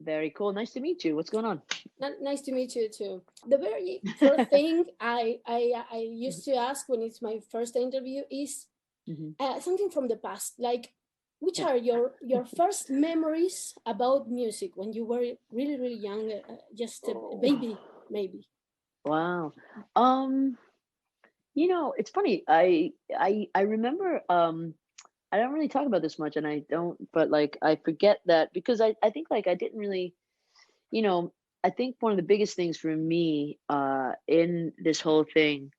Very cool. Nice to meet you. What's going on? Nice to meet you too. The very first thing I used to ask when it's my first interview is Hmm. something from the past, like which Yeah. are your first memories about music when you were really young, just a Oh, baby maybe. wow. Um, it's funny. I remember I don't really talk about this much and I don't, but like I forget that because I think like I didn't really, you know, I think one of the biggest things for me in this whole thing,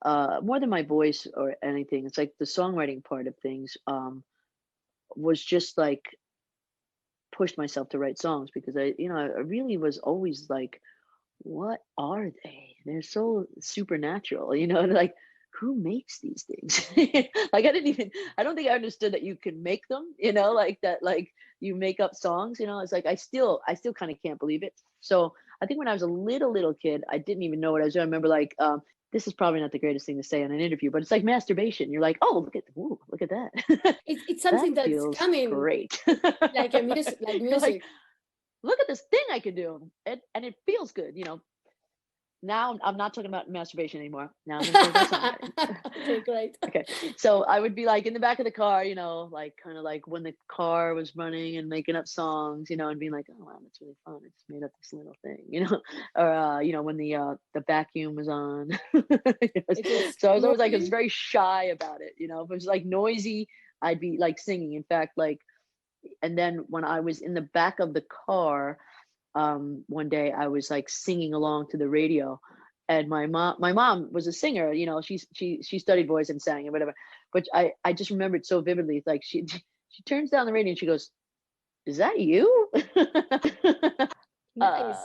more than my voice or anything, it's like the songwriting part of things, was just like pushed myself to write songs because I really was always like, what are they? They're so supernatural, like who makes these things? Like I don't think I understood that you can make them, like that, like you make up songs, it's like I still kind of can't believe it. So I think when I was a little kid, I didn't even know what I was doing. I remember like, this is probably not the greatest thing to say in an interview, but it's like masturbation. You're like, oh, look at that. It's That something that's feels coming great. like a music, like You're like, music. look at this thing I can do, and it feels good. Now I'm not talking about masturbation anymore. Now I'm going to talk about songwriting. Okay, great. Okay. So I would be like in the back of the car, like kind of like when the car was running and making up songs, and being like, oh wow, that's really fun. I just made up this little thing. Or when the vacuum was on. It is So I was always like, I was moving. very shy about it. If it was like noisy, I'd be like singing. In fact, like, and then when I was in the back of the car, one day I was like singing along to the radio, and my mom was a singer. She studied voice and sang and whatever. But I just remembered so vividly. Like she turns down the radio and she goes, "Is that you?" Nice.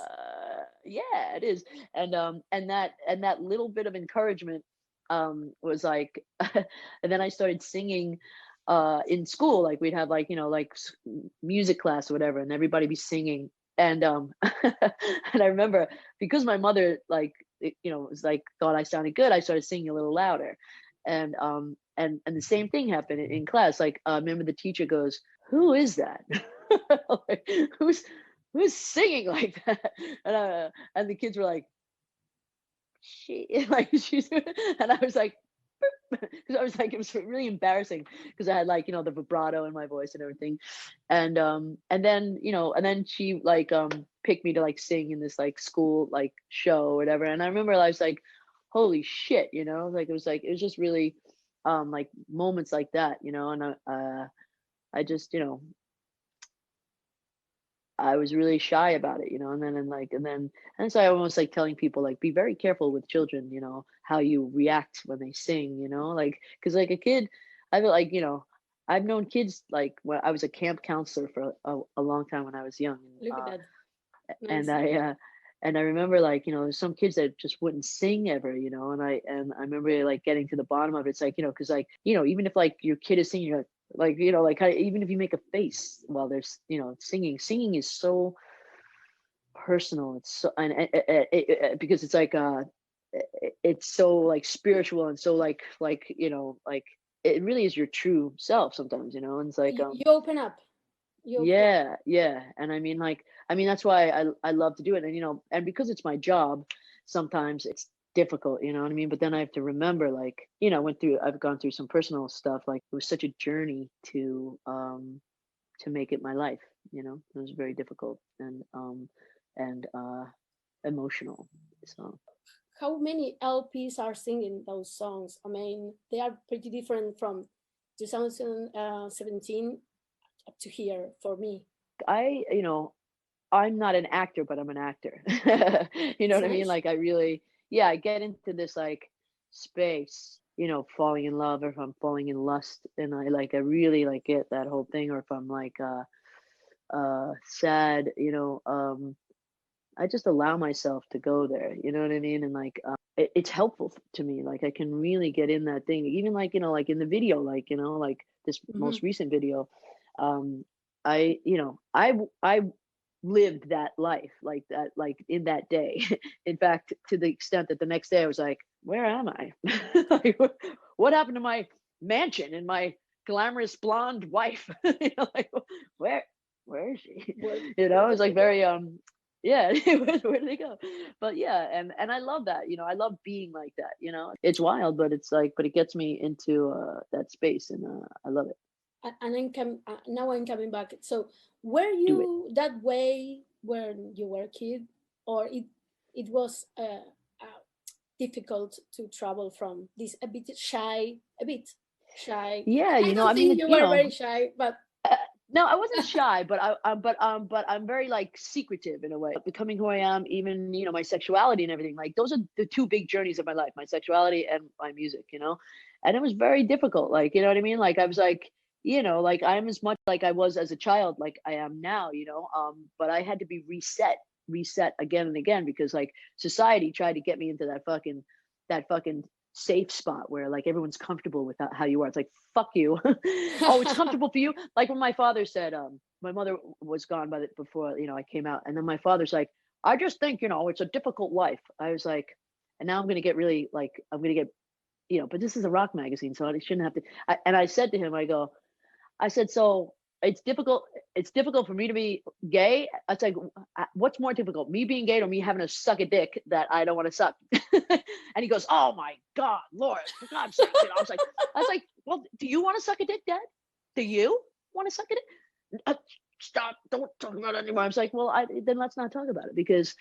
Yeah, it is. And that little bit of encouragement was like, and then I started singing in school. Like we'd have like, like music class or whatever, and everybody be singing. And and I remember, because my mother, like, was like, thought I sounded good, I started singing a little louder. And the same thing happened in class. Like, I remember the teacher goes, "Who is that?" Like, who's singing like that? And the kids were like, she like she's and I was like, because I was like, it was really embarrassing because I had, like, the vibrato in my voice and everything. And then she like picked me to like sing in this like school like show or whatever. And I remember I was like, holy shit, like it was just really like moments like that, and I just, I was really shy about it, and so I almost like telling people, like, be very careful with children, how you react when they sing, like, because like a kid, I feel like, I've known kids, like, when I was a camp counselor for a long time when I was young, Look at that. and Nice. I remember, like, there's some kids that just wouldn't sing ever, and I remember like getting to the bottom of it. It's like, because like, even if like your kid is singing, you're like, even if you make a face while they're singing is so personal. It's so, and because it's like it's so like spiritual and so like like it really is your true self sometimes, and it's like You open up. You open up. yeah, yeah. And I mean that's why I love to do it. And and because it's my job, sometimes it's difficult, you know what I mean? But then I have to remember, like, I've gone through some personal stuff. Like, it was such a journey to make it my life, It was very difficult and emotional. So How many LPs are singing those songs? I mean, they are pretty different from 2017 up to here for me. I I'm not an actor, but I'm an actor. You know It's what I mean? nice. Like, I really, yeah, I get into this like space, falling in love, or if I'm falling in lust, and I really like get that whole thing, or if I'm like sad, I just allow myself to go there, you know what I mean? And like it's helpful to me. Like, I can really get in that thing. Even like, like in the video, like, like this Hmm. most recent video, um I lived that life like that, like in that day. In fact, to the extent that the next day I was like, where am I? Like, what happened to my mansion and my glamorous blonde wife? Like, where where is she? Where It's did like they go? very yeah, where did they go? But yeah, and I love that. I love being like that. It's wild, but it's like, but it gets me into that space, and I love it. And now I'm coming back. So were Do it. you that way when you were a kid, or it was difficult to travel from this a bit shy? Yeah, I don't I mean, think you were very shy, but Uh, no, I wasn't shy, but but I'm very like secretive in a way. Becoming who I am, even my sexuality and everything. Like those are the two big journeys of my life: my sexuality and my music. And it was very difficult. Like you know what I mean? Like I was like like I'm as much like I was as a child, like I am now. But I had to be reset again and again because like society tried to get me into that fucking safe spot where like everyone's comfortable with how you are. It's like fuck you. Oh, it's comfortable for you. Like when my father said, my mother was gone by the before I came out, and then my father's like, I just think it's a difficult life. I was like, and now I'm gonna get really like I'm gonna get but this is a rock magazine, so I shouldn't have to. And I said to him, I said, so it's difficult for me to be gay. I was like, what's more difficult, me being gay or me having to suck a dick that I don't want to suck? And he goes, oh my God, Lord, for God's sake. I was like, well, do you want to suck a dick, Dad? Do you want to suck a dick? Stop, don't talk about it anymore. I was like, well, then let's not talk about it because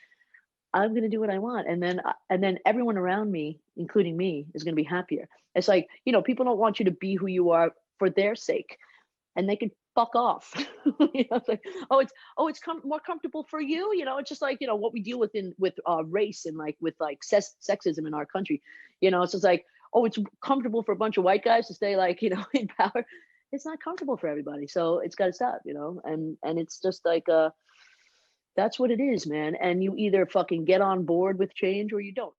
I'm going to do what I want. And then everyone around me, including me, is going to be happier. It's like, people don't want you to be who you are for their sake, and they can fuck off. It's like, it's more comfortable for you. It's just like what we deal with with race and like with like sexism in our country. It's just like, it's comfortable for a bunch of white guys to stay like in power. It's not comfortable for everybody, so it's got to stop. And it's just like that's what it is, man. And you either fucking get on board with change or you don't.